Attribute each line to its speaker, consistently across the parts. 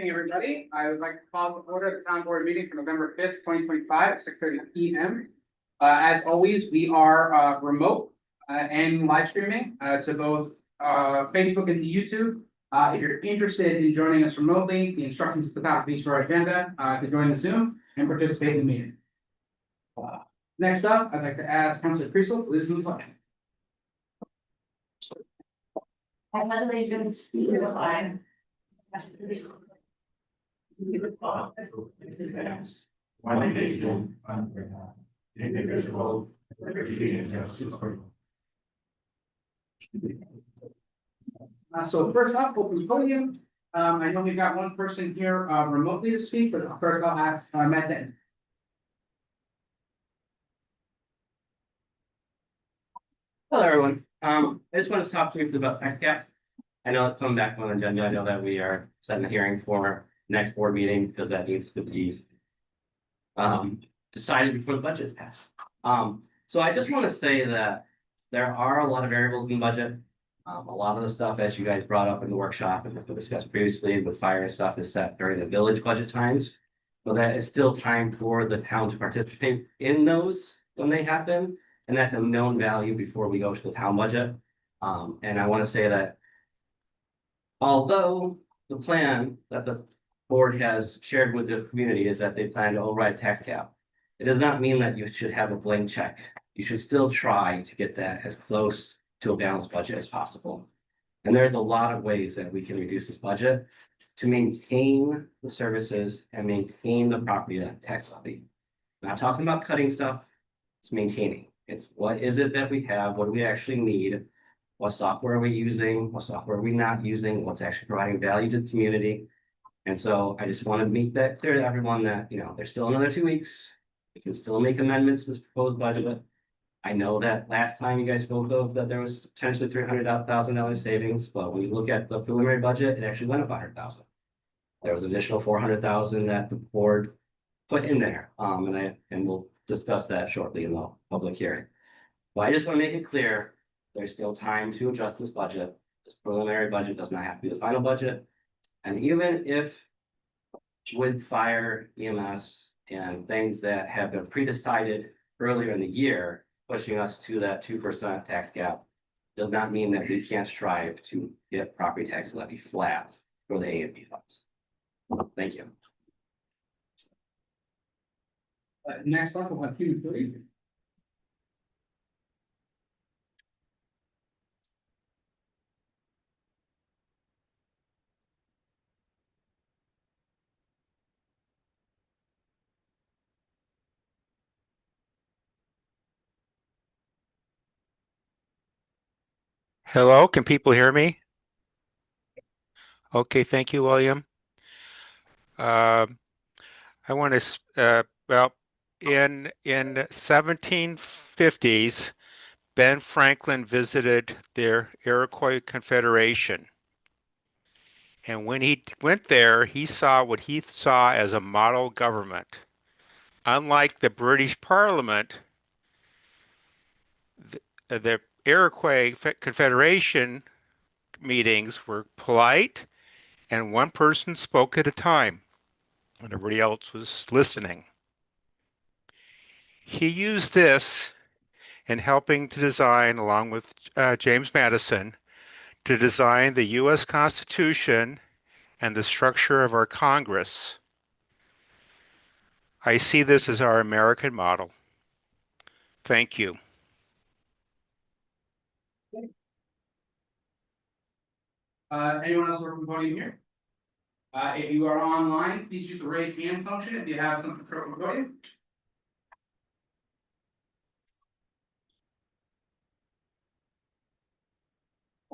Speaker 1: evening, everybody. I would like to call to order the town board meeting for November 5th, 2025 at 6:30 p.m. As always, we are remote and live streaming to both Facebook and to YouTube. If you're interested in joining us remotely, the instructions at the top of each of our agenda to join the Zoom and participate in the meeting. Next up, I'd like to ask Councilor Priesel to lead us in the pledge.
Speaker 2: I pledge allegiance to the flag
Speaker 3: one nation, under God, indivisible, with liberty and justice for all.
Speaker 1: So first up, open podium. I know we've got one person here remotely to speak, but first I'll ask Matt Denton.
Speaker 4: Hello, everyone. I just wanted to talk briefly about tax cap. I know it's coming back on the agenda. I know that we are setting a hearing for next board meeting because that needs to be decided before the budget is passed. So I just want to say that there are a lot of variables in the budget. A lot of the stuff, as you guys brought up in the workshop and has been discussed previously with fire and stuff, is set during the village budget times. But that is still time for the town to participate in those when they happen. And that's a known value before we go to the town budget. And I want to say that although the plan that the board has shared with the community is that they plan to override tax cap, it does not mean that you should have a blank check. You should still try to get that as close to a balanced budget as possible. And there's a lot of ways that we can reduce this budget to maintain the services and maintain the property tax levy. Not talking about cutting stuff, it's maintaining. It's what is it that we have, what do we actually need, what software are we using, what software are we not using, what's actually providing value to the community. And so I just want to make that clear to everyone that, you know, there's still another 2 weeks. We can still make amendments to this proposed budget. I know that last time you guys spoke of that there was potentially $300,000 savings, but when you look at the preliminary budget, it actually went up $100,000. There was an additional $400,000 that the board put in there, and we'll discuss that shortly in the public hearing. But I just want to make it clear, there's still time to adjust this budget. This preliminary budget does not have to be the final budget. And even if with fire, EMS, and things that have been pre-decided earlier in the year, pushing us to that 2% tax cap does not mean that we can't strive to get property tax levy flat for the A&B funds. Thank you.
Speaker 1: Next up, we'll have Hugh Three.
Speaker 5: Hello, can people hear me? Okay, thank you, William. I want to, well, in 1750s, Ben Franklin visited their Iroquois Confederation. And when he went there, he saw what he saw as a model government. Unlike the British Parliament, the Iroquois Confederation meetings were polite, and one person spoke at a time, and everybody else was listening. He used this in helping to design, along with James Madison, to design the U.S. Constitution and the structure of our Congress. I see this as our American model. Thank you.
Speaker 1: Anyone else working from podium here? If you are online, please use the raise hand function if you have something from the podium.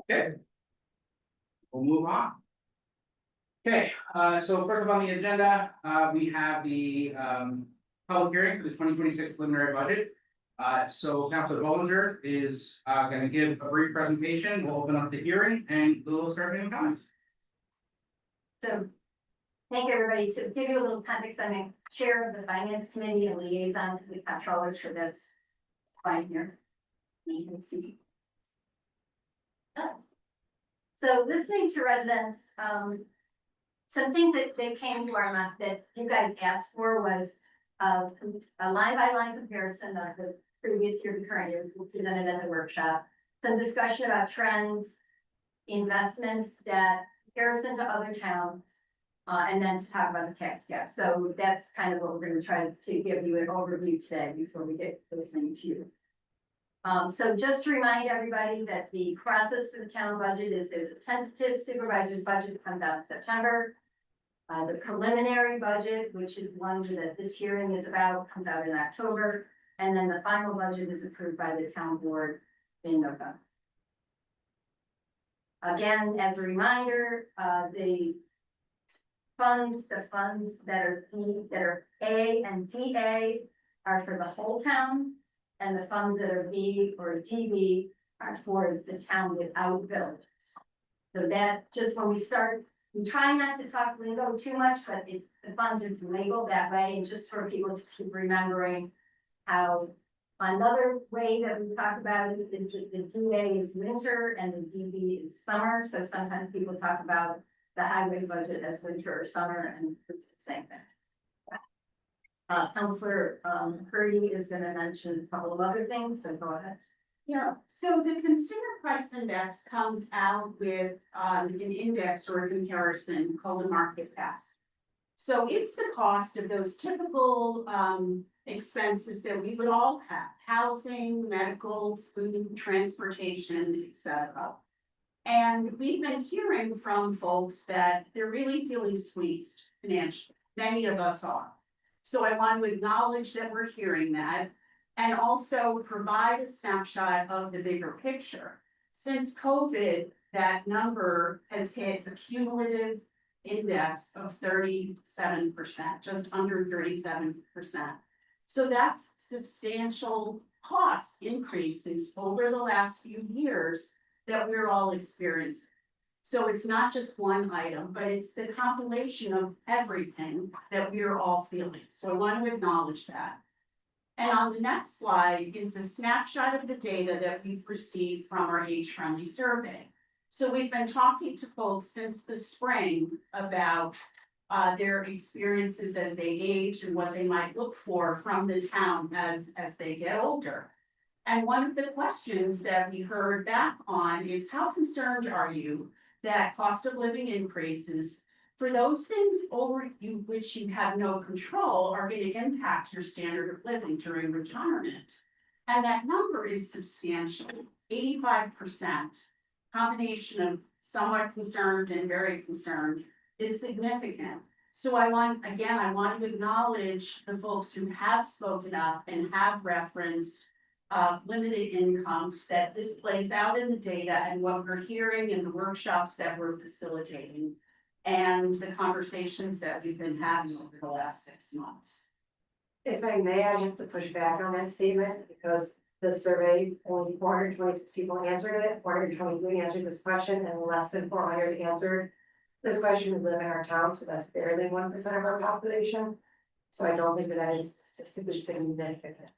Speaker 1: Okay. We'll move on. Okay, so first up on the agenda, we have the public hearing for the 2026 preliminary budget. So Councilor Bollinger is going to give a brief presentation. We'll open up the hearing and we'll start getting comments.
Speaker 2: So, thank you, everybody. To give you a little context, I'm a chair of the finance committee and liaison to the comptroller, so that's fine here. You can see. So listening to residents, some things that came to our mind that you guys asked for was a line by line comparison of the previous year to current year, we presented at the workshop. Some discussion about trends, investments that comparison to other towns. And then to talk about the tax cap. So that's kind of what we're gonna try to give you an overview today before we get listening to you. So just to remind everybody that the process for the town budget is there's a tentative supervisor's budget that comes out in September. The preliminary budget, which is one that this hearing is about, comes out in October. And then the final budget is approved by the town board in November. Again, as a reminder, the funds that are A and DA are for the whole town, and the funds that are B or DB are for the town without villages. So that, just when we start, we try not to talk lingo too much, but the funds are labeled that way, and just for people to keep remembering how another way that we talk about it is that the DA is winter and the DB is summer, so sometimes people talk about the highway budget as winter or summer, and it's the same thing. Counselor Purdy is gonna mention a couple of other things, so go ahead.
Speaker 6: Yeah, so the consumer price index comes out with an index or a comparison called a market basket. So it's the cost of those typical expenses that we would all have: housing, medical, food, transportation, etc. And we've been hearing from folks that they're really feeling squeezed financially. Many of us are. So I want to acknowledge that we're hearing that and also provide a snapshot of the bigger picture. Since COVID, that number has hit a cumulative index of 37%, just under 37%. So that's substantial cost increases over the last few years that we're all experiencing. So it's not just one item, but it's the compilation of everything that we're all feeling. So I want to acknowledge that. And on the next slide is a snapshot of the data that we've received from our age-friendly survey. So we've been talking to folks since the spring about their experiences as they age and what they might look for from the town as they get older. And one of the questions that we heard back on is, how concerned are you that cost of living increases for those things over you which you have no control are going to impact your standard of living during retirement? And that number is substantial, 85%. Combination of somewhat concerned and very concerned is significant. So I want to acknowledge the folks who have spoken up and have referenced limited incomes, that this plays out in the data and what we're hearing in the workshops that we're facilitating and the conversations that we've been having over the last 6 months.
Speaker 7: If I may, I have to push back on that statement because the survey, only 426 people answered it, 423 answered this question, and less than 400 answered this question who live in our town, so that's barely 1% of our population. So I don't think that is statistically significant.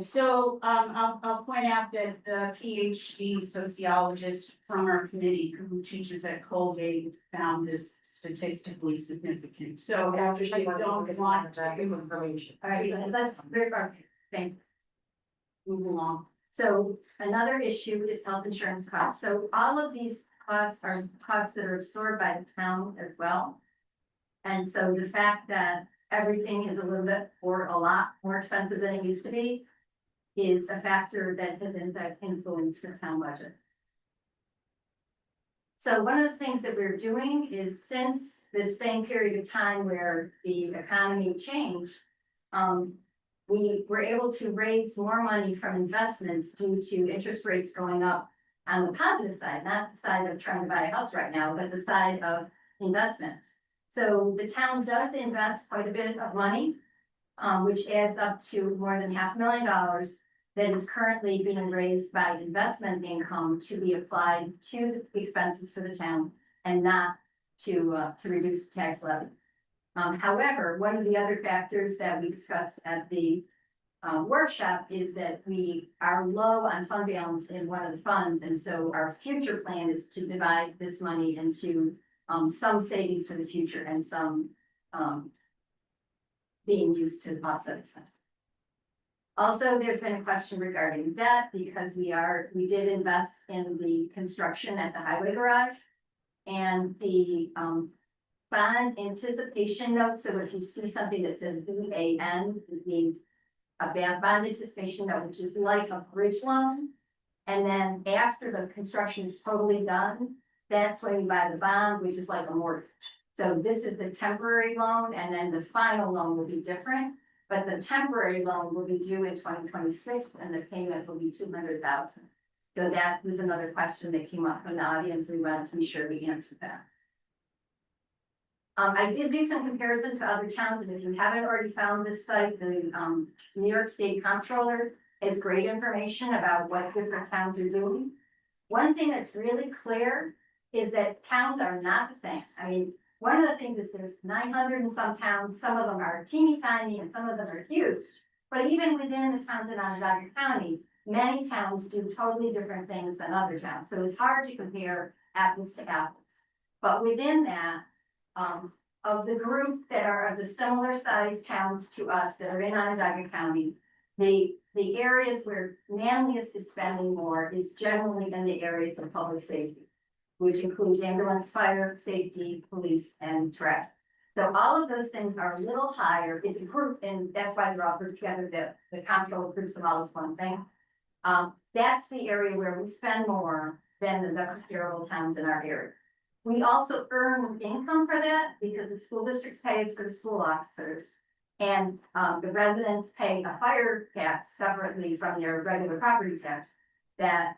Speaker 6: So I'll point out that the PhD sociologist from our committee who teaches at Colgate found this statistically significant. So
Speaker 7: After she
Speaker 6: I
Speaker 7: went
Speaker 6: don't
Speaker 7: to
Speaker 6: want
Speaker 7: that
Speaker 6: to
Speaker 7: information.
Speaker 2: All right, that's very perfect. Thank you.
Speaker 6: move along.
Speaker 2: So another issue is health insurance costs. So all of these costs are costs that are absorbed by the town as well. And so the fact that everything is a little bit or a lot more expensive than it used to be is a factor that has in fact influenced the town budget. So one of the things that we're doing is, since this same period of time where the economy changed, we were able to raise more money from investments due to interest rates going up on the positive side, not the side of trying to buy a house right now, but the side of investments. So the town does invest quite a bit of money, which adds up to more than $500,000 that is currently being raised by investment income to be applied to the expenses for the town and not to reduce the tax levy. However, one of the other factors that we discussed at the workshop is that we are low on fund balance in one of the funds, and so our future plan is to divide this money into some savings for the future and some, being used to offset expenses. Also, there's been a question regarding debt because we did invest in the construction at the highway garage. And the, bond anticipation note, so if you see something that says BAN, it means a bond anticipation note, which is like a bridge loan. And then after the construction is totally done, that's when you buy the bond, which is like a mortgage. So this is the temporary loan, and then the final loan will be different. But the temporary loan will be due in 2026, and the payment will be $200,000. So that was another question that came up from the audience. We wanted to be sure we answered that. I did do some comparison to other towns, and if you haven't already found this site, the New York State Comptroller has great information about what different towns are doing. One thing that's really clear is that towns are not the same. I mean, one of the things is there's 900 and some towns, some of them are teeny tiny and some of them are huge. But even within the towns in Onondaga County, many towns do totally different things than other towns. So it's hard to compare apples to apples. But within that, of the group that are of the similar sized towns to us that are in Onondaga County, the areas where Manlius is spending more is generally in the areas of public safety, which includes ambulance, fire, safety, police, and traffic. So all of those things are a little higher. It's a group, and that's why they're all grouped together. The comptroller groups them all as one thing. That's the area where we spend more than the comparable towns in our area. We also earn income for that because the school districts pay us for the school officers. And the residents pay a fire tax separately from their regular property tax that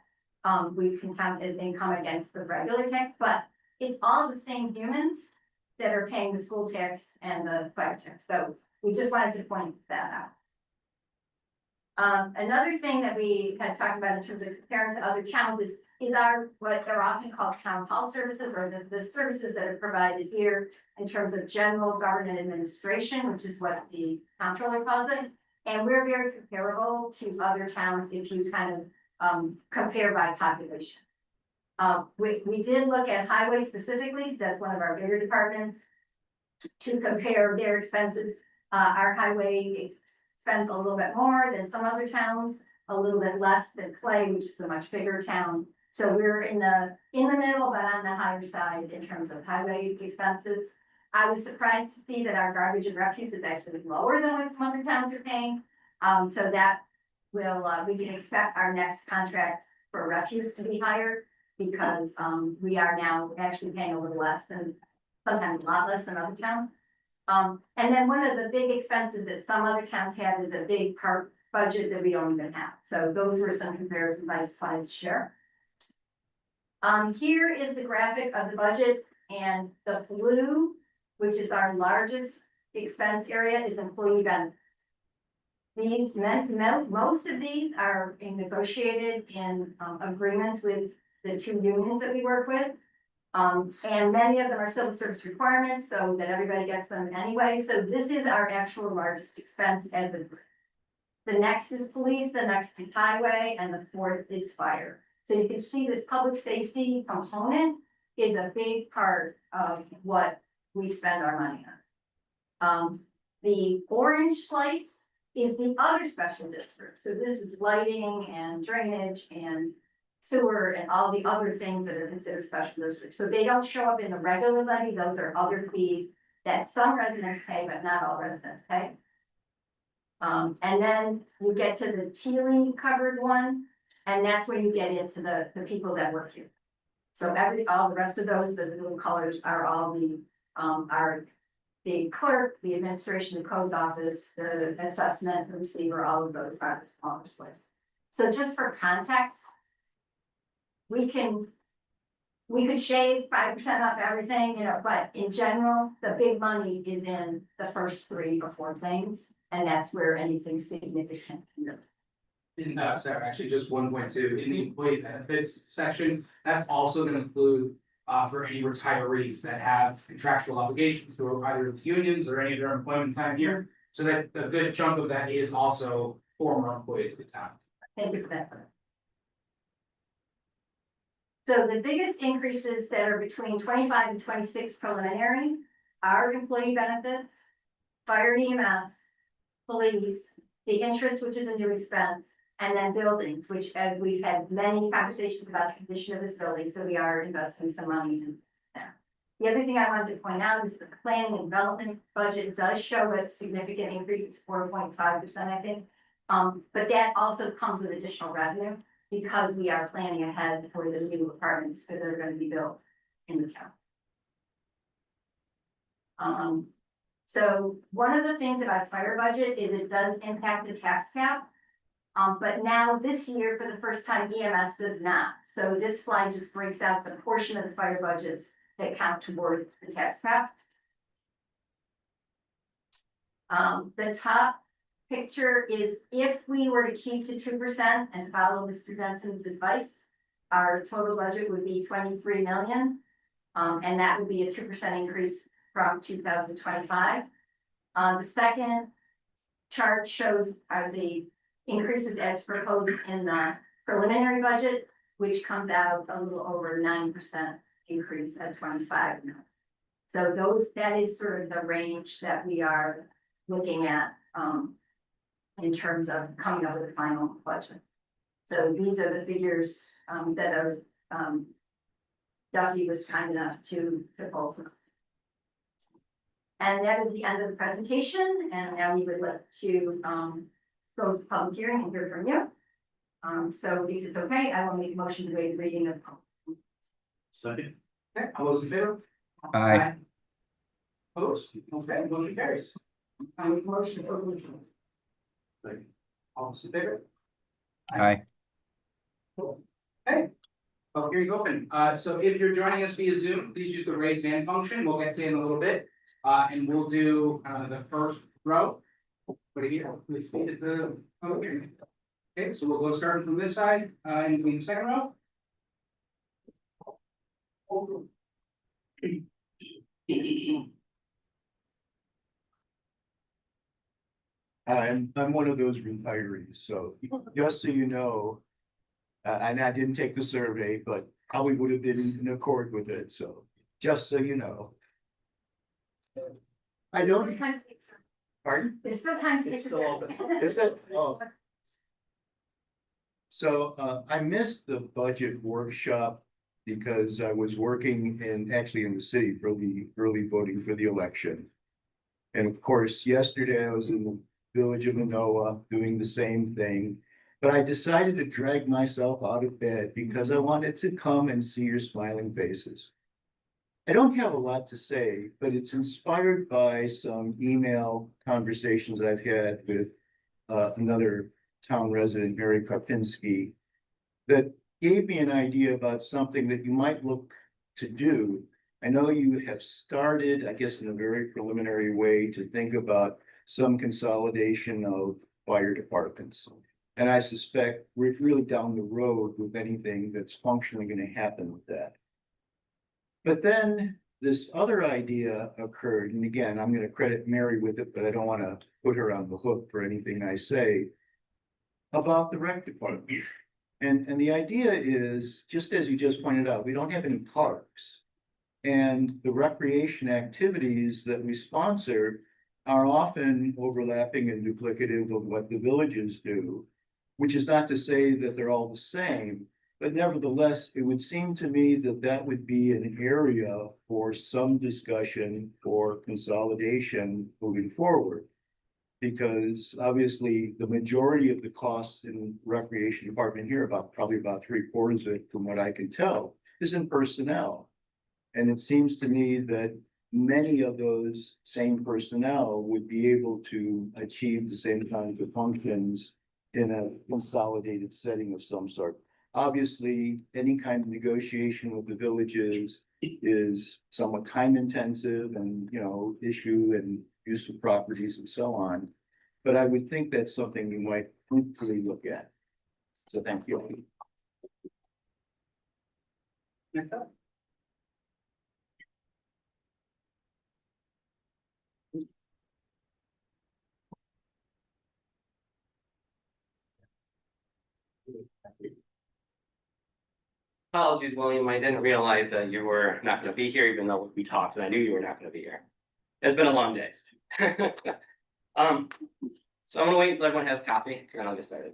Speaker 2: we can count as income against the regular tax, but it's all the same humans that are paying the school tax and the fire tax. So we just wanted to point that out. Another thing that we had talked about in terms of comparing to other towns is our, what are often called town hall services, or the services that are provided here in terms of general government administration, which is what the comptroller calls it. And we're very comparable to other towns if you kind of compare by population. We did look at highway specifically, because that's one of our bigger departments, to compare their expenses. Our highway spends a little bit more than some other towns, a little bit less than Clay, which is a much bigger town. So we're in the middle, but on the higher side in terms of highway expenses. I was surprised to see that our garbage and refuse is actually lower than what some other towns are paying. So that will, we can expect our next contract for refuse to be higher because we are now actually paying a little less than, sometimes a lot less than other towns. And then one of the big expenses that some other towns have is a big park budget that we don't even have. So those were some comparisons I just wanted to share. Here is the graphic of the budget, and the blue, which is our largest expense area, is employee benefits. These most of these are negotiated in agreements with the two unions that we work with. And many of them are civil service requirements, so that everybody gets them anyway. So this is our actual largest expense as a group. The next is police, the next is highway, and the fourth is fire. So you can see this public safety component is a big part of what we spend our money on. The orange slice is the other special district. So this is lighting and drainage and sewer and all the other things that are considered special districts. So they don't show up in the regular levy. Those are other fees that some residents pay, but not all residents pay. And then you get to the tealy covered one, and that's when you get into the people that work here. So all the rest of those, the little colors are all the clerk, the administration, the codes office, the assessment, the receiver, all of those are the smaller slices. So just for context, we could shave 5% off everything, you know, but in general, the big money is in the first 3 or 4 things, and that's where anything significant can go.
Speaker 1: And Sarah, actually just 1.2 in the employee benefits section, that's also gonna include for any retirees that have contractual obligations to either the unions or any of their employment time here. So that a good chunk of that is also former employees of the town.
Speaker 2: Thank you for that. So the biggest increases that are between 25 and 26 preliminary are employee benefits, fire and EMS, police, the interest, which is a new expense, and then buildings, which as we've had many conversations about the condition of this building, so we are investing some money in that. The other thing I wanted to point out is the planning and development budget does show a significant increase, it's 4.5%, I think. But that also comes with additional revenue because we are planning ahead for the new apartments that are gonna be built in the town. So one of the things about fire budget is it does impact the tax cap. But now this year, for the first time, EMS does not. So this slide just breaks out the portion of the fire budgets that count toward the tax cap. The top picture is if we were to keep to 2% and follow Mr. Benson's advice, our total budget would be 23 million. And that would be a 2% increase from 2025. The second chart shows the increases as proposed in the preliminary budget, which comes out a little over 9% increase at 25 now. So that is sort of the range that we are looking at in terms of coming up with a final budget. So these are the figures that are Duffy was kind enough to pull from. And that is the end of the presentation, and now we would like to go to public hearing and hear from you. So if it's okay, I will make a motion to waive the reading of.
Speaker 3: Second.
Speaker 1: Okay, all those in favor?
Speaker 8: Aye.
Speaker 1: Opposed? Okay, motion carries. I make a motion to approve.
Speaker 3: Second.
Speaker 1: All those in favor?
Speaker 8: Aye.
Speaker 1: Okay. Well, here you go, open. So if you're joining us via Zoom, please use the raise hand function. We'll get to you in a little bit. And we'll do the first row. Put it here, please feed it the. Okay, so we'll go starting from this side, and the second row.
Speaker 9: I'm one of those retirees, so just so you know. And I didn't take the survey, but probably would have been in accord with it, so just so you know. I don't, pardon?
Speaker 2: There's still time to take
Speaker 9: It's
Speaker 2: the
Speaker 9: still open.
Speaker 2: survey.
Speaker 9: Is it? Oh. So I missed the budget workshop because I was working actually in the city for the early voting for the election. And of course, yesterday I was in the village of Manoa doing the same thing. But I decided to drag myself out of bed because I wanted to come and see your smiling faces. I don't have a lot to say, but it's inspired by some email conversations I've had with another town resident, Mary Karpinski, that gave me an idea about something that you might look to do. I know you have started, I guess in a very preliminary way, to think about some consolidation of fire departments. And I suspect we're really down the road with anything that's functionally going to happen with that. But then this other idea occurred, and again, I'm going to credit Mary with it, but I don't want to put her on the hook for anything I say about the rec department. And the idea is, just as you just pointed out, we don't have any parks. And the recreation activities that we sponsor are often overlapping and duplicative of what the villages do, which is not to say that they're all the same. But nevertheless, it would seem to me that that would be an area for some discussion or consolidation moving forward. Because obviously the majority of the costs in recreation department here, probably about 3/4 of it, from what I can tell, is in personnel. And it seems to me that many of those same personnel would be able to achieve the same kinds of functions in a consolidated setting of some sort. Obviously, any kind of negotiation with the villages is somewhat time intensive and, issue and use of properties and so on. But I would think that's something we might fruitfully look at. So thank you.
Speaker 1: Next up.
Speaker 4: Apologies, William, I didn't realize that you were not gonna be here, even though we talked, and I knew you were not gonna be here. It's been a long day. So I'm gonna wait until everyone has a copy, and then I'll get started.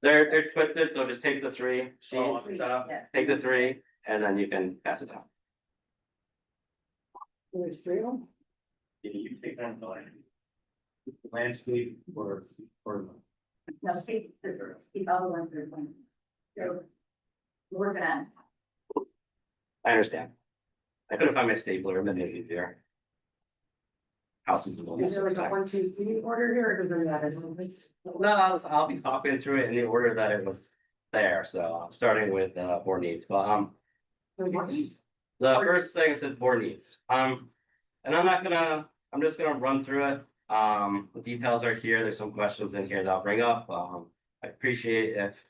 Speaker 4: They're twisted, so just take the three sheets,
Speaker 2: Yeah.
Speaker 4: take the three, and then you can pass it down.
Speaker 7: There's three of them.
Speaker 3: You take that landscape or.
Speaker 2: No, keep the other ones are one. So we're gonna,
Speaker 4: I understand. I couldn't find my stapler, and then maybe there. House is a little.
Speaker 7: Is there like a
Speaker 4: messy.
Speaker 7: 1, 2, 3 order here, or does it matter?
Speaker 4: No, I'll be talking through it in the order that it was there, so I'm starting with board needs, but the first thing is board needs, and I'm just gonna run through it. The details are here, there's some questions in here that I'll bring up, I appreciate if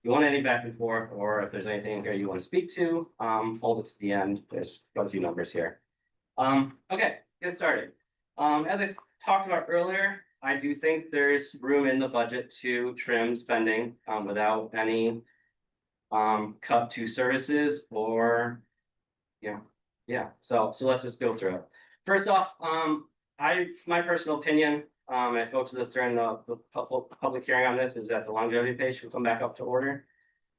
Speaker 4: you want any back and forth, or if there's anything in here you want to speak to, hold it to the end, there's got a few numbers here. Okay, get started. As I talked about earlier, I do think there's room in the budget to trim spending, without any cut to services or, so let's just go through it. First off, my personal opinion, I spoke to this during the public hearing on this, is that the longevity pay should come back up to order.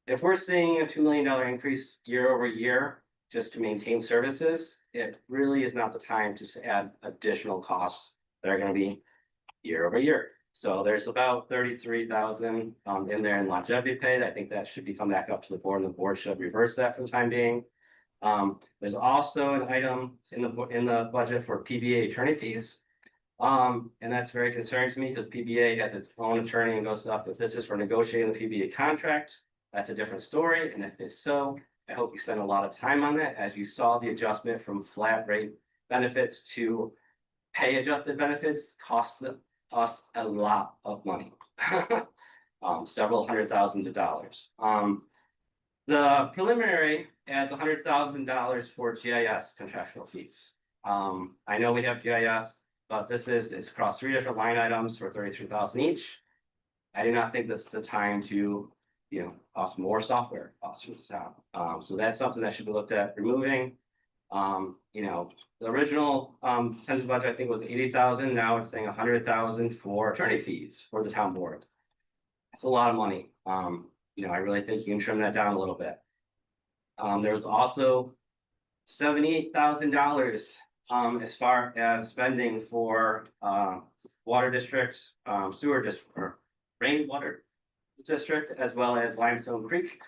Speaker 4: If we're seeing a $2 million increase year over year just to maintain services, it really is not the time to add additional costs that are gonna be year over year. So there's about 33,000 in there in longevity pay. I think that should be come back up to the board, and the board should reverse that for the time being. There's also an item in the budget for PBA attorney fees. And that's very concerning to me because PBA has its own attorney and goes stuff. If this is for negotiating the PBA contract, that's a different story. And if it's so, I hope you spend a lot of time on that. As you saw, the adjustment from flat rate benefits to pay adjusted benefits costs us a lot of money. Several $100,000s. The preliminary adds $100,000 for GIS contractual fees. I know we have GIS, but it's across 3 different line items for 33,000 each. I do not think this is the time to, cost more software costs for the town. So that's something that should be looked at removing. The original percentage budget, I think, was 80,000. Now it's saying 100,000 for attorney fees for the town board. That's a lot of money. I really think you can trim that down a little bit. There was also $78,000 as far as spending for water district, sewer district, or rainwater district, as well as Limestone Creek.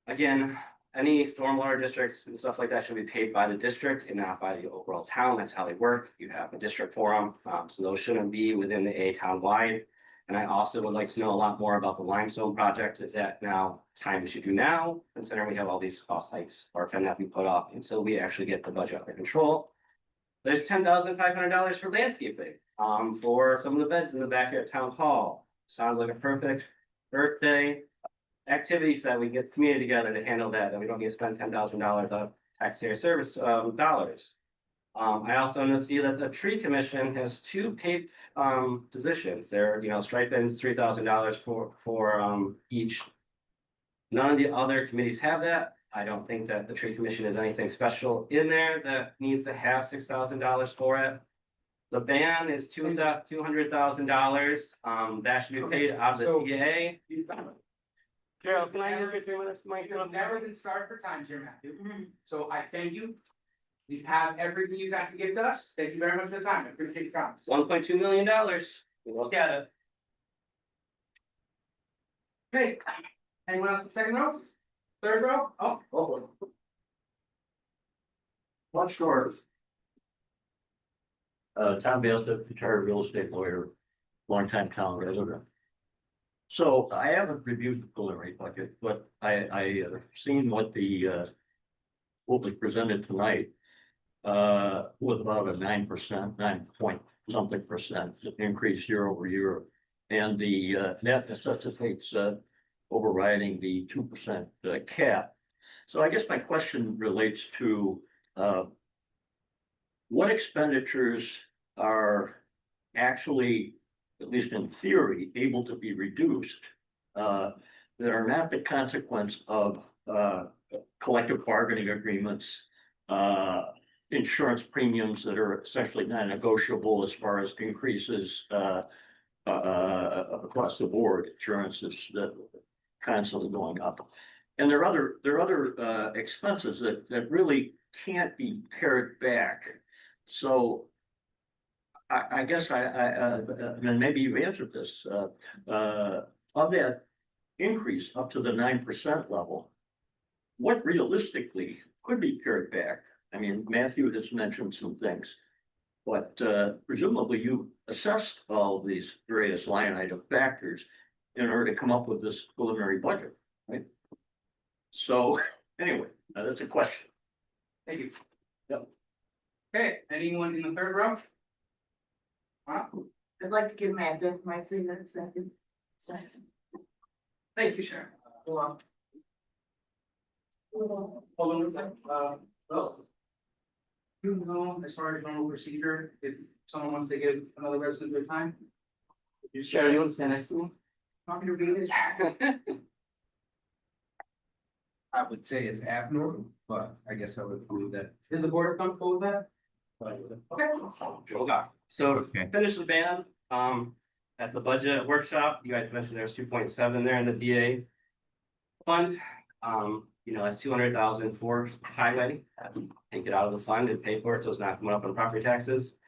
Speaker 4: Again, any stormwater districts and stuff like that should be paid by the district and not by the overall town. That's how they work. You have a district forum, so those shouldn't be within the town-wide. And I also would like to know a lot more about the limestone project. Is that now time we should do now, considering we have all these cost hikes, or can that be put off until we actually get the budget under control? There's $10,500 for landscaping, for some of the beds in the back here at Town Hall. Sounds like a perfect birthday activity so that we get the community together to handle that, and we don't need to spend $10,000 of taxpayer service dollars. I also see that the tree commission has 2 paid positions. They're, stipends $3,000 for each. None of the other committees have that. I don't think that the tree commission is anything special in there that needs to have $6,000 for it. The ban is $200,000. That should be paid out of the PA. Gerald, can I use your 3 minutes, Mike?
Speaker 1: You've never been started for time here, Matthew. So I thank you. We have everything you got to give to us. Thank you very much for the time. I appreciate your comments.
Speaker 4: $1.2 million. Look at it.
Speaker 1: Great. Anyone else in second row? Third row? Oh, go for it.
Speaker 3: Much short. Tom Bailey, retired real estate lawyer, longtime town resident. So I haven't reviewed the preliminary budget, but I seen what what was presented tonight. With about a 9%, 9 point something percent increase year over year. And the that necessitates overriding the 2% cap. So I guess my question relates to what expenditures are actually at least in theory, able to be reduced, that are not the consequence of, collective bargaining agreements, insurance premiums that are essentially non-negotiable as far as increases, across the board, insurance is constantly going up. And there are other expenses that really can't be pared back. So I guess and maybe you answered this, of that increase up to the 9% level, what realistically could be pared back? I mean, Matthew has mentioned some things, but presumably you assessed all of these various line item factors in order to come up with this preliminary budget, right? So anyway, that's a question. Thank you.
Speaker 1: Okay, anyone in the third row?
Speaker 6: I'd like to give Matt my 3 minutes second.
Speaker 1: Thank you, Sharon. Hold on, well. You know, as far as normal procedure, if someone wants to give another resident their time.
Speaker 4: Sharon, you want to stand next to me?
Speaker 1: Want me to read it?
Speaker 8: I would say it's abnormal, but I guess I would believe that.
Speaker 1: Is the board comfortable with that? Okay.
Speaker 4: So
Speaker 8: Okay.
Speaker 4: finish the band, at the budget workshop, you guys mentioned there's 2.7 there in the VA fund. You know, that's 200,000 for highway, take it out of the fund and pay for it, so it's not coming up on property taxes.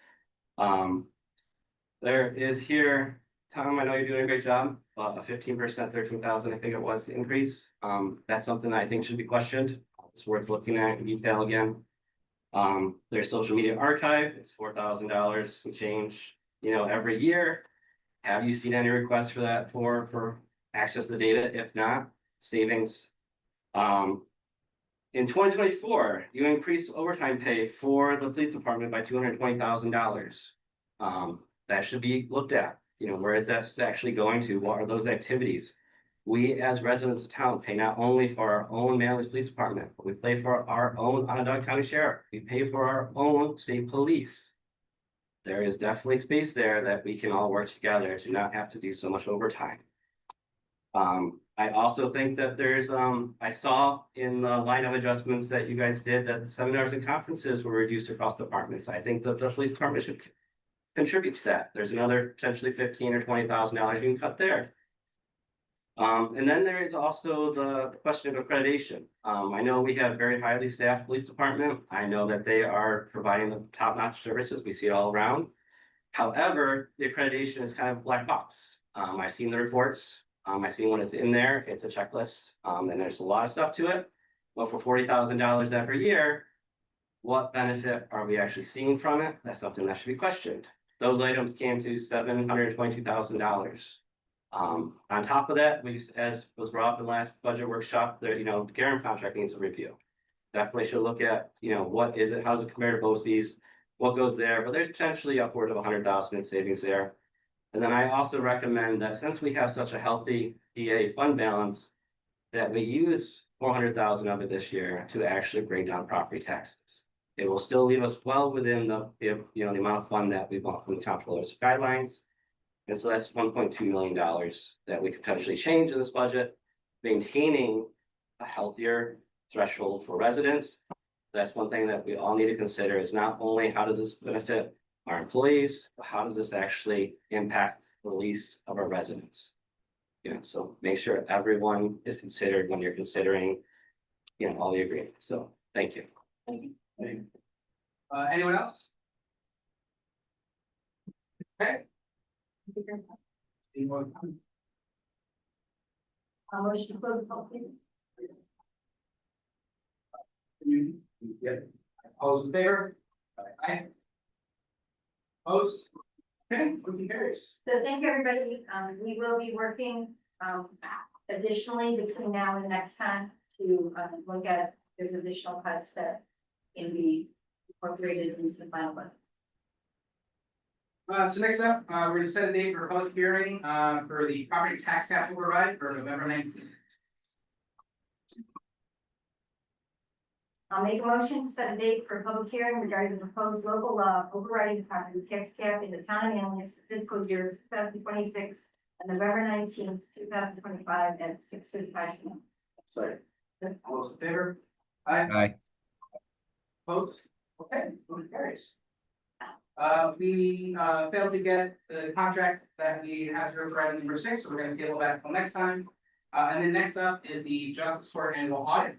Speaker 4: There is here, Tom, I know you're doing a great job, a 15%, 13,000, I think it was, the increase. That's something that I think should be questioned. It's worth looking at in detail again. Their social media archive, it's $4,000 to change, you know, every year. Have you seen any requests for that for access to the data? If not, savings. In 2024, you increased overtime pay for the police department by $220,000. That should be looked at. You know, where is that actually going to? What are those activities? We, as residents of town, pay not only for our own Manlius Police Department, but we pay for our own Onondaga County Sheriff. We pay for our own state police. There is definitely space there that we can all work together to not have to do so much overtime. I also think that there's, I saw in the line of adjustments that you guys did that the seminars and conferences were reduced across departments. I think that the police department should contribute to that. There's another potentially $15,000 or $20,000 you can cut there. And then there is also the question of accreditation. I know we have very highly staffed police department. I know that they are providing the top-notch services. We see it all around. However, the accreditation is kind of a black box. I've seen the reports. I've seen when it's in there, it's a checklist, and there's a lot of stuff to it. But for $40,000 every year, what benefit are we actually seeing from it? That's something that should be questioned. Those items came to $722,000. On top of that, we, as was brought up in the last budget workshop, there, you know, the Garen contract needs a review. Definitely should look at, you know, what is it, how's it compared to BOCES, what goes there, but there's potentially upward of 100,000 in savings there. And then I also recommend that since we have such a healthy DA fund balance, that we use 400,000 of it this year to actually bring down property taxes. It will still leave us well within the, you know, the amount of fund that we want from the comptroller's guidelines. And so that's $1.2 million that we could potentially change in this budget, maintaining a healthier threshold for residents. That's one thing that we all need to consider is not only how does this benefit our employees, but how does this actually impact the lease of our residents? You know, so make sure everyone is considered when you're considering, you know, all the agreements. So thank you.
Speaker 1: Anyone else? Okay. Anyone?
Speaker 2: Motion to close the public hearing.
Speaker 1: Yeah. All those in favor? Aye. Opposed? Okay, motion carries.
Speaker 2: So thank you, everybody. We will be working, additionally between now and next time to, look at those additional cuts that can be incorporated into the final budget.
Speaker 1: So next up, we're gonna set a date for a public hearing, for the property tax cap override for November 19th.
Speaker 2: I'll make a motion to set a date for a public hearing regarding the proposed local law overriding the property tax cap in the town of Manlius for fiscal year 2026 on November 19th, 2025 at 6:55 p.m.
Speaker 1: Sorry. All those in favor? Aye.
Speaker 8: Aye.
Speaker 1: Opposed? Okay, motion carries. We failed to get the contract that we have here for item number 6, so we're gonna table that until next time. And then next up is the Justice Court annual audit.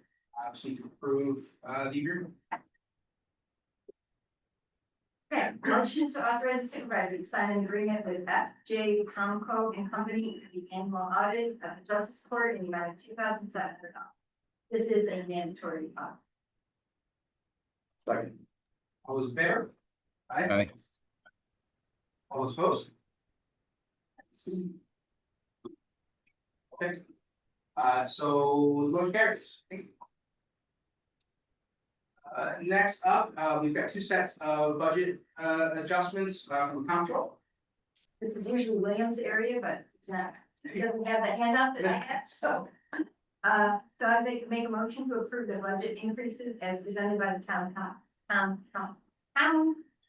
Speaker 1: Just need to approve the agreement.
Speaker 2: Okay, motion to authorize the supervisor to sign an agreement with FJ Comco and Company for the annual audit of the Justice Court in the amount of $2,700. This is a mandatory audit.
Speaker 1: Second. All those in favor? Aye.
Speaker 8: Aye.
Speaker 1: All those opposed? Okay. So the motion carries. Next up, we've got 2 sets of budget adjustments from control.
Speaker 2: This is usually William's area, but it's not, he doesn't have that handout that I have, so. So I make a motion to approve the budget increases as presented by the town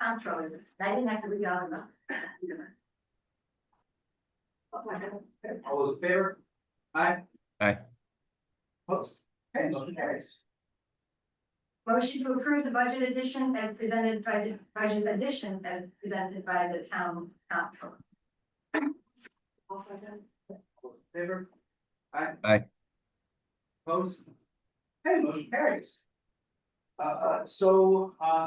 Speaker 2: comptroller. I didn't have to read all of them.
Speaker 1: All those in favor? Aye.
Speaker 8: Aye.
Speaker 1: Opposed? Okay, motion carries.
Speaker 2: Motion to approve the budget additions as presented by the town comptroller.
Speaker 1: All those in favor? Aye.
Speaker 8: Aye.
Speaker 1: Opposed? Okay, motion carries.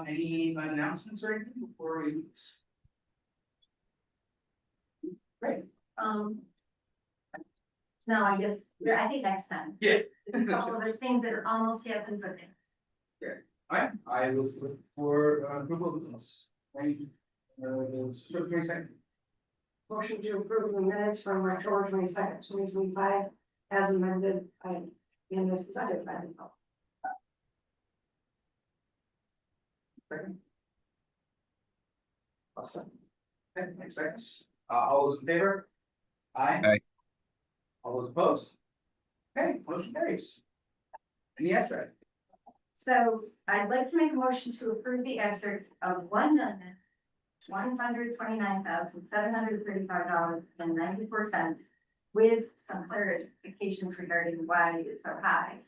Speaker 1: Any announcements or anything before we? Great.
Speaker 2: No, I guess, I think next time.
Speaker 1: Yeah.
Speaker 2: A couple of the things that are almost happened, but
Speaker 1: Alright, I will look for approval of this. Thank you. The 22nd.
Speaker 7: Motion to approve the minutes from October 22nd, 2025, as amended by, and as presented by the.
Speaker 1: Second. Awesome. Okay, next second. All those in favor? Aye.
Speaker 8: Aye.
Speaker 1: All those opposed? Okay, motion carries. Any abstract?
Speaker 2: so I'd like to make a motion to approve the extra of $1,129,735.94 with some clarifications regarding why it's so high.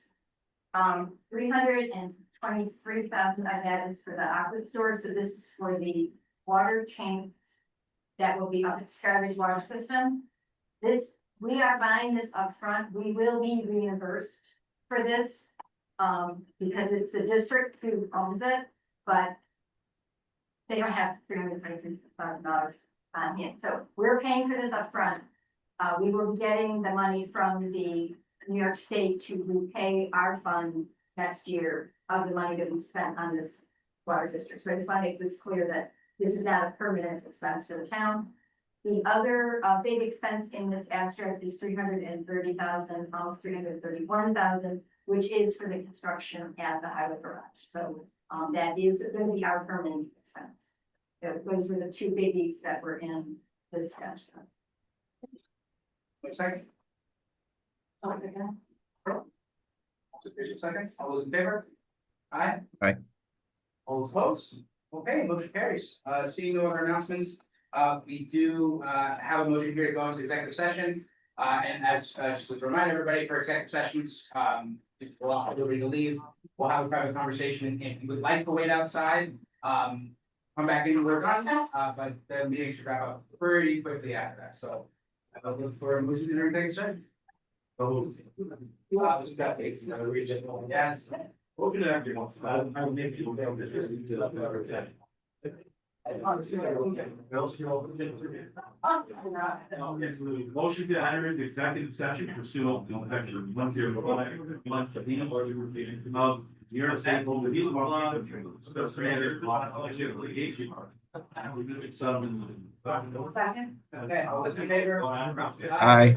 Speaker 2: $323,000 of that is for the aqua store, so this is for the water tanks that will be up at the garbage water system. We are buying this upfront. We will be reimbursed for this. Because it's the district who owns it, but they don't have $323,000 on it. So we're paying for this upfront. We will be getting the money from the New York State to repay our fund next year of the money that we spent on this water district. So I just want to make this clear that this is not a permanent expense for the town. The other big expense in this abstract is $330,000, almost $331,000. Which is for the construction at the highway garage. So that is going to be our permanent expense. Those were the 2 biggies that were in this abstract.
Speaker 1: Second. Seconds. All those in favor? Aye.
Speaker 8: Aye.
Speaker 1: All opposed? Okay, motion carries. Seeing no other announcements, we do have a motion here to go into executive session. And as just to remind everybody, for executive sessions, if we'll allow everybody to leave, we'll have a private conversation. And if you would like to wait outside, come back in and work on that. But the meeting should wrap up pretty quickly after that. So I look for a motion in our executive session. Yes.
Speaker 10: Motion to enter into executive session pursuant to section 105 of New York State Open Meeting Law, discuss matters of litigation.
Speaker 7: Second.
Speaker 1: Okay, all those in favor?
Speaker 8: Aye.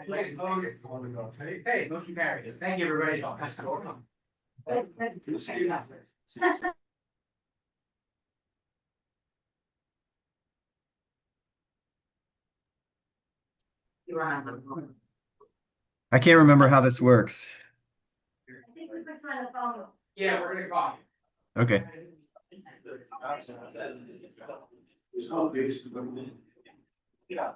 Speaker 1: Okay, motion carries. Thank you, everybody.
Speaker 8: I can't remember how this works.
Speaker 2: I think we put you on the phone.
Speaker 1: Yeah, we're gonna call you.
Speaker 8: Okay.
Speaker 10: It's called base. Yeah.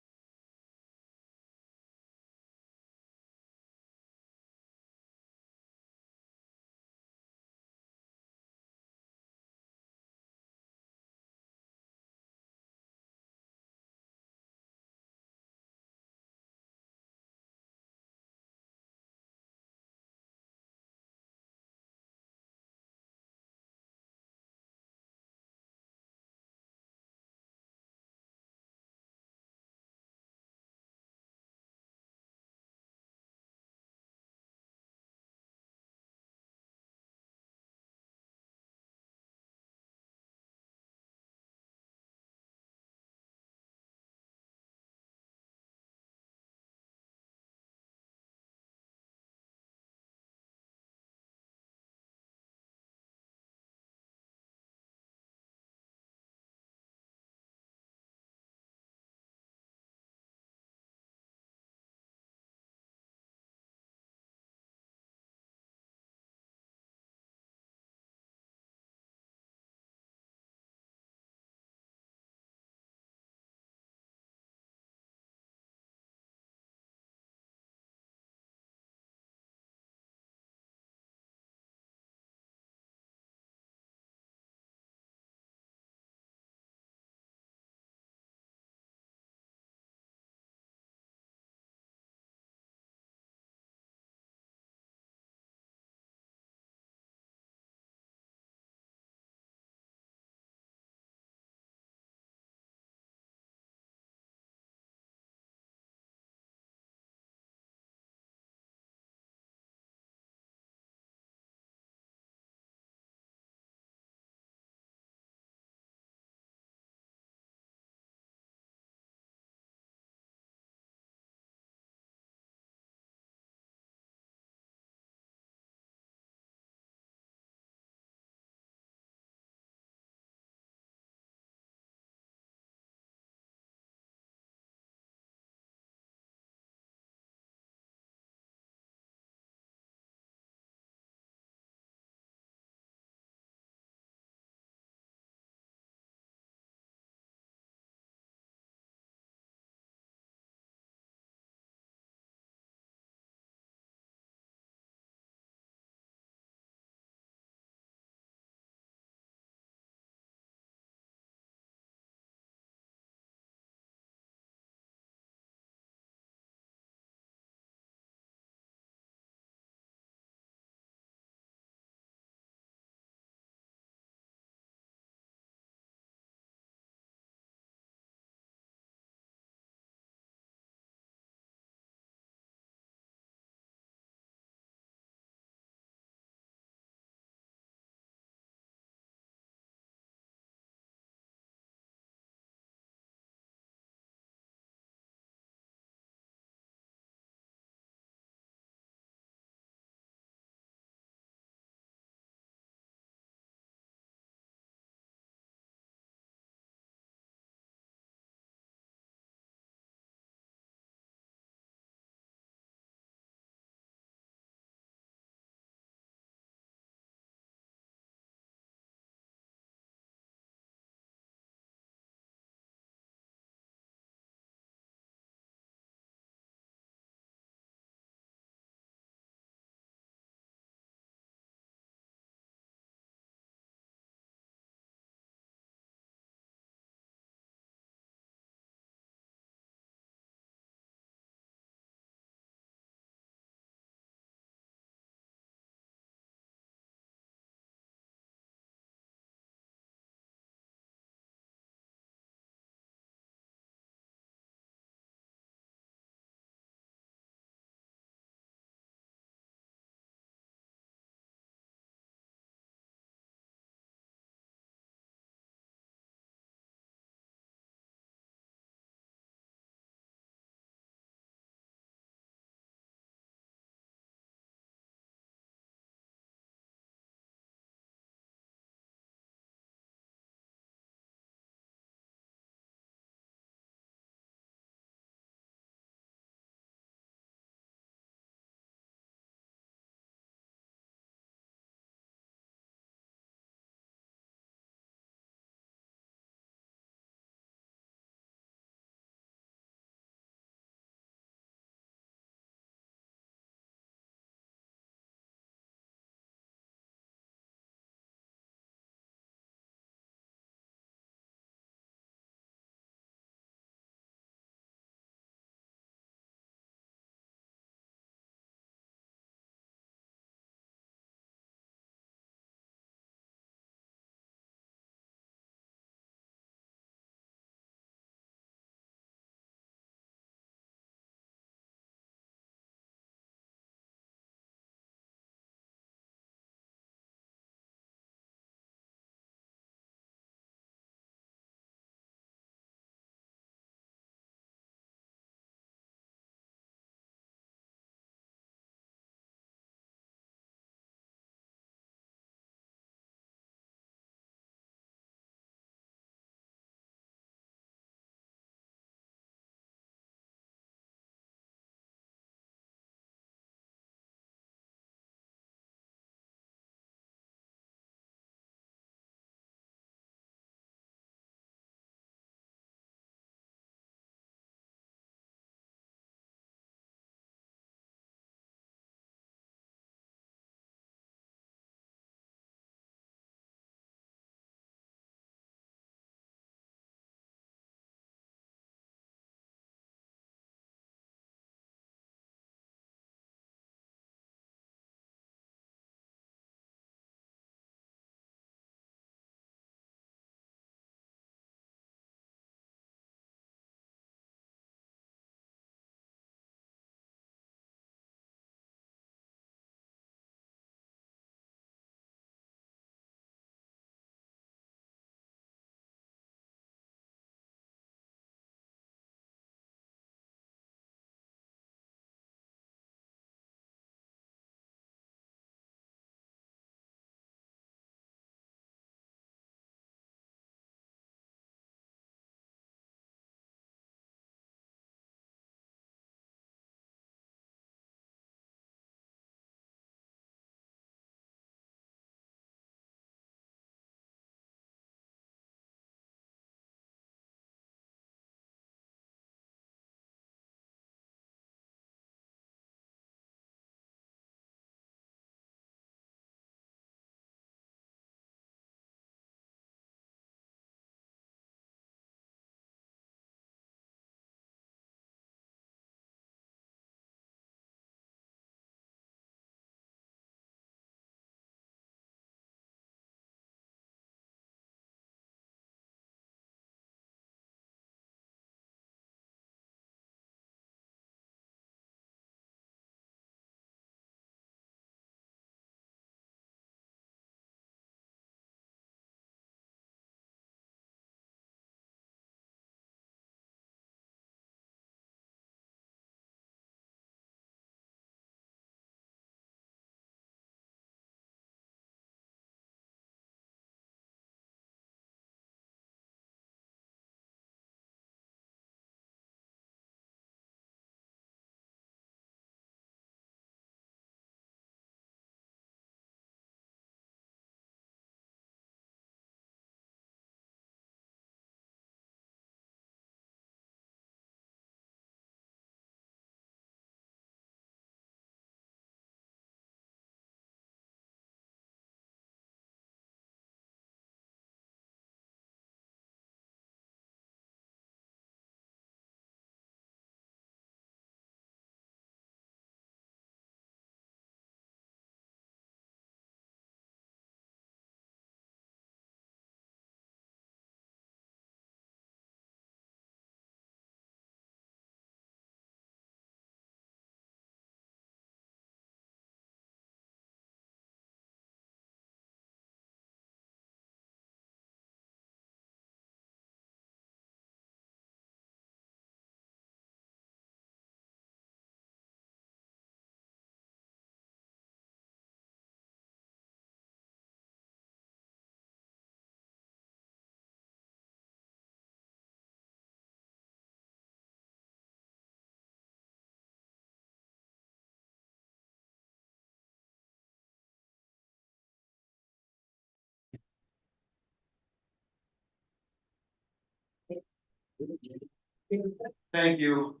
Speaker 10: Thank you.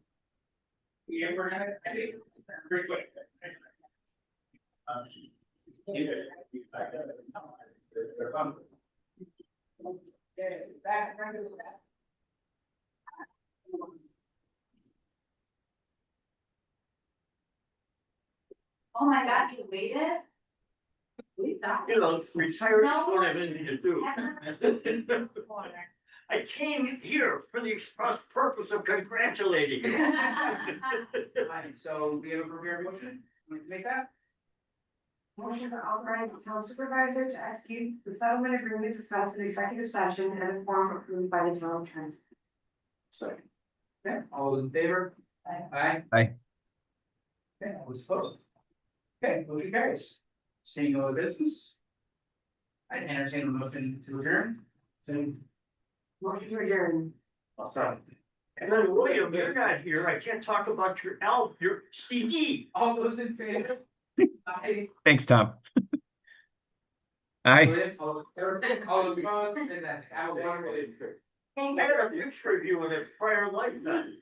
Speaker 1: Yeah, we're gonna, very quick.
Speaker 2: Oh my God, you waited? We thought.
Speaker 3: You know, retired,
Speaker 2: No.
Speaker 3: don't have anything to do. I came here for the express purpose of congratulating you.
Speaker 1: Alright, so we have a prepared motion, want to make that?
Speaker 7: Motion to authorize the town supervisor to execute the settlement agreement discussed in executive session and a form approved by the town council.
Speaker 1: Sorry. Okay, all those in favor? Aye.
Speaker 8: Aye.
Speaker 1: Okay, all those opposed? Okay, motion carries. Seeing no other business. I entertain a motion to adjourn. So,
Speaker 7: Motion to adjourn.
Speaker 3: And then William, you're not here, I can't talk about your CD.
Speaker 1: all those in favor? Aye.
Speaker 8: Thanks, Tom. Aye.
Speaker 1: William, all those opposed, and that, have a wonderful day.
Speaker 3: I got a picture of you in a prior lifetime.